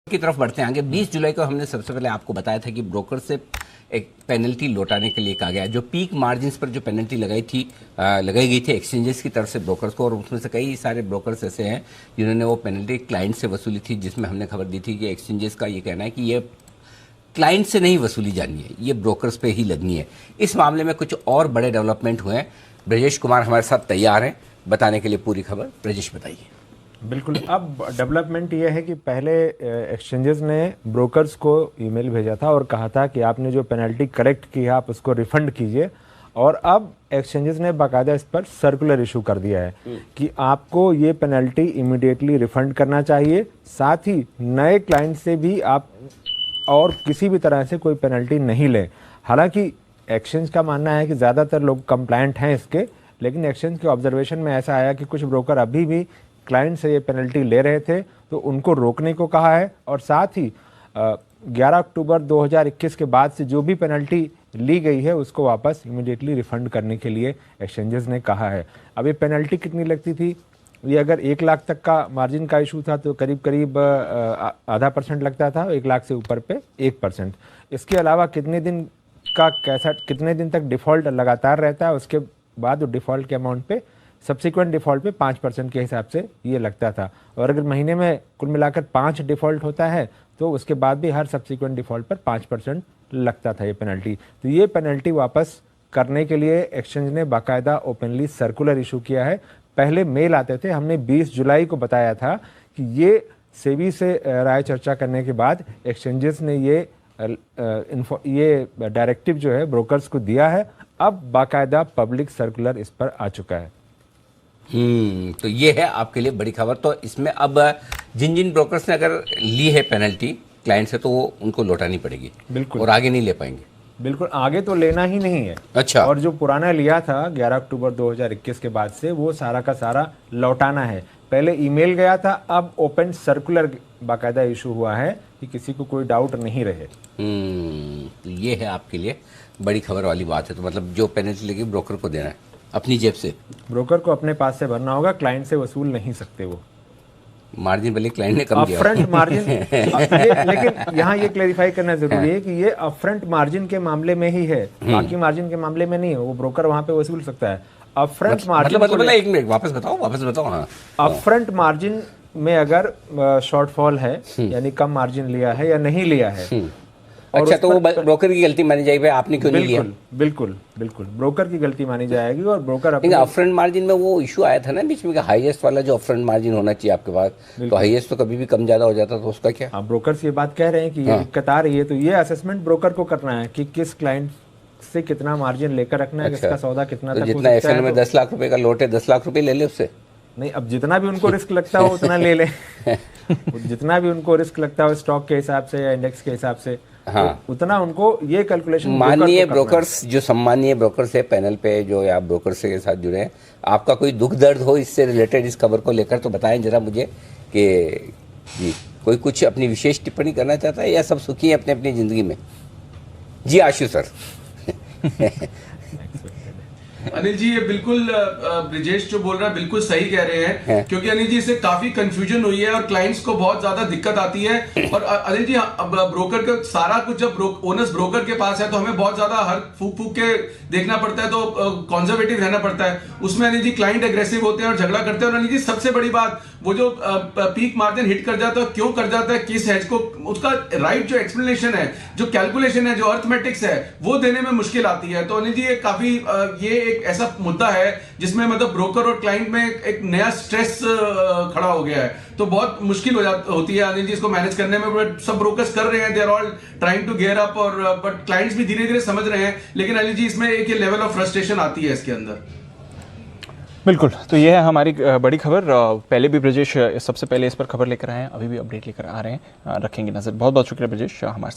की तरफ बढ़ते हैं आगे। 20 जुलाई को हमने सबसे पहले आपको बताया था कि ब्रोकर से एक पेनल्टी लौटाने के लिए कहा गया, जो पीक मार्जिन्स पर जो पेनल्टी लगाई गई थी एक्सचेंजेस की तरफ से ब्रोकर्स को, और उसमें से कई सारे ब्रोकर्स ऐसे हैं जिन्होंने वो पेनल्टी क्लाइंट से वसूली थी, जिसमें हमने खबर दी थी कि एक्सचेंजेस का ये कहना है कि ये क्लाइंट से नहीं वसूली जानी है, ये ब्रोकर्स पे ही लगनी है। इस मामले में कुछ और बड़े डेवलपमेंट हुए हैं। ब्रजेश कुमार हमारे साथ तैयार हैं बताने के लिए पूरी खबर। ब्रजेश बताइए। बिल्कुल, अब डेवलपमेंट ये है कि पहले एक्सचेंजेस ने ब्रोकर्स को ईमेल भेजा था और कहा था कि आपने जो पेनल्टी करेक्ट की है आप उसको रिफंड कीजिए, और अब एक्सचेंजेस ने बाकायदा इस पर सर्कुलर इशू कर दिया है कि आपको ये पेनल्टी इमीडिएटली रिफंड करना चाहिए। साथ ही नए क्लाइंट से भी आप और किसी भी तरह से कोई पेनल्टी नहीं लें। हालांकि एक्सचेंज का मानना है कि ज़्यादातर लोग कंप्लायंट हैं इसके, लेकिन एक्सचेंज के ऑब्जर्वेशन में ऐसा आया कि कुछ ब्रोकर अभी भी क्लाइंट से ये पेनल्टी ले रहे थे, तो उनको रोकने को कहा है। और साथ ही 11 अक्टूबर 2021 के बाद से जो भी पेनल्टी ली गई है उसको वापस इमीडिएटली रिफंड करने के लिए एक्सचेंजेस ने कहा है। अब ये पेनल्टी कितनी लगती थी, ये अगर 1 लाख तक का मार्जिन का इशू था तो करीब करीब आधा % लगता था, 1 लाख से ऊपर पे 1%। इसके अलावा कितने दिन तक डिफ़ॉल्ट लगातार रहता है, उसके बाद वो डिफ़ॉल्ट के अमाउंट पे सब्सिक्वेंट डिफ़ॉल्ट पे 5% के हिसाब से ये लगता था। और अगर महीने में कुल मिलाकर 5 डिफ़ॉल्ट होता है तो उसके बाद भी हर सब्सिक्वेंट डिफ़ॉल्ट पर 5% लगता था ये पेनल्टी। तो ये पेनल्टी वापस करने के लिए एक्सचेंज ने बाकायदा ओपनली सर्कुलर इशू किया है। पहले मेल आते थे, हमने 20 जुलाई को बताया था कि ये सेबी से राय चर्चा करने के बाद एक्सचेंजेस ने ये डायरेक्टिव जो है ब्रोकर्स को दिया है। अब बाकायदा पब्लिक सर्कुलर इस पर आ चुका है। तो ये है आपके लिए बड़ी खबर। तो इसमें अब जिन ब्रोकर्स ने अगर ली है पेनल्टी क्लाइंट से तो वो उनको लौटानी पड़ेगी। बिल्कुल, और आगे नहीं ले पाएंगे। बिल्कुल, आगे तो लेना ही नहीं है। अच्छा। और जो पुराना लिया था 11 अक्टूबर 2021 के बाद से वो सारा का सारा लौटाना है। पहले ईमेल गया था, अब ओपन सर्कुलर बाकायदा इशू हुआ है कि किसी को कोई डाउट नहीं रहे। तो ये है आपके लिए बड़ी खबर वाली बात है। तो मतलब जो पेनल्टी लगी ब्रोकर को देना है अपनी जेब से, ब्रोकर को अपने पास से भरना होगा, क्लाइंट से वसूल नहीं सकते वो। मार्जिन भले क्लाइंट ने कम दिया अपफ्रंट मार्जिन लेकिन यहाँ ये क्लेरिफाई करना जरूरी है कि ये अपफ्रंट मार्जिन के मामले में ही है, बाकी मार्जिन के मामले में नहीं है। वो ब्रोकर वहां पे वसूल सकता है। अपफ्रंट मार्जिन मतलब एक मिनट वापस बताओ। हाँ, अपफ्रंट मार्जिन में अगर शॉर्टफॉल है यानी कम मार्जिन लिया है या नहीं लिया है, अच्छा, तो वो ब्रोकर की गलती मानी जाएगी, भाई आपने क्यों नहीं लिया। बिल्कुल, ब्रोकर की गलती मानी जाएगी। और ब्रोकर अपफ्रंट मार्जिन में वो इशू आया था ना बीच में, हाईएस्ट वाला जो अपफ्रंट मार्जिन होना चाहिए आपके पास, तो हाईएस्ट तो कभी भी कम ज्यादा हो जाता, तो उसका क्या। ब्रोकर से ये बात कह रहे हैं कि ये दिक्कत आ रही है, तो ये असेसमेंट ब्रोकर को करना है कि किस क्लाइंट से कितना मार्जिन लेकर रखना है, किसका सौदा कितना तक हो जितना एफएल में 10 लाख रुपए का लोट है 10 लाख रुपए ले ले उससे। नहीं, अब जितना भी उनको रिस्क लगता हो उतना ले लें। जितना भी उनको रिस्क लगता हो स्टॉक के हिसाब से या इंडेक्स के हिसाब से, हाँ, उतना उनको ये कैलकुलेशन। माननीय ब्रोकर्स, जो सम्मानीय ब्रोकर्स है पैनल पे जो आप ब्रोकर्स के साथ जुड़े हैं, आपका कोई दुख दर्द हो इससे रिलेटेड इस खबर को लेकर तो बताएं जरा मुझे कि जी कोई कुछ अपनी विशेष टिप्पणी करना चाहता है या सब सुखी है अपने अपनी जिंदगी में। जी आशु सर। अनिल जी, ये बिल्कुल ब्रिजेश जो बोल रहा है बिल्कुल सही कह रहे हैं, क्योंकि अनिल जी इससे काफी कंफ्यूजन हुई है और क्लाइंट्स को बहुत ज्यादा दिक्कत आती है। और अनिल जी, अब ब्रोकर का सारा कुछ जब ओनर्स ब्रोकर के पास है तो हमें बहुत ज्यादा हर फूक के देखना पड़ता है, तो कॉन्जर्वेटिव रहना पड़ता है। उसमें अनिल जी क्लाइंट एग्रेसिव होते हैं और झगड़ा करते हैं। और अनिल जी सबसे बड़ी बात, वो जो पीक मार्जिन हिट कर जाता है, क्यों कर जाता है, किस हेज को, उसका राइट जो एक्सप्लेनेशन है, जो कैलकुलेशन है, जो अर्थमेटिक्स है, वो देने में मुश्किल आती है। तो अनिल जी ये काफी ये एक ऐसा मुद्दा है जिसमें मतलब ब्रोकर और क्लाइंट में एक नया स्ट्रेस खड़ा हो गया है, तो बहुत मुश्किल होती है अनिल जी इसको मैनेज करने में। बट सब ब्रोकर्स कर रहे हैं, they are all trying to gear up, और बट क्लाइंट्स भी धीरे धीरे समझ रहे हैं। लेकिन अनिल जी इसमें एक ये लेवल ऑफ फ्रस्ट्रेशन आती है इसके अंदर। बिल्कुल, तो ये है हमारी बड़ी खबर। पहले भी ब्रजेश सबसे पहले इस पर खबर लेकर आए हैं, अभी भी अपडेट लेकर आ रहे हैं, रखेंगे नजर। बहुत बहुत शुक्रिया ब्रजेश हमारे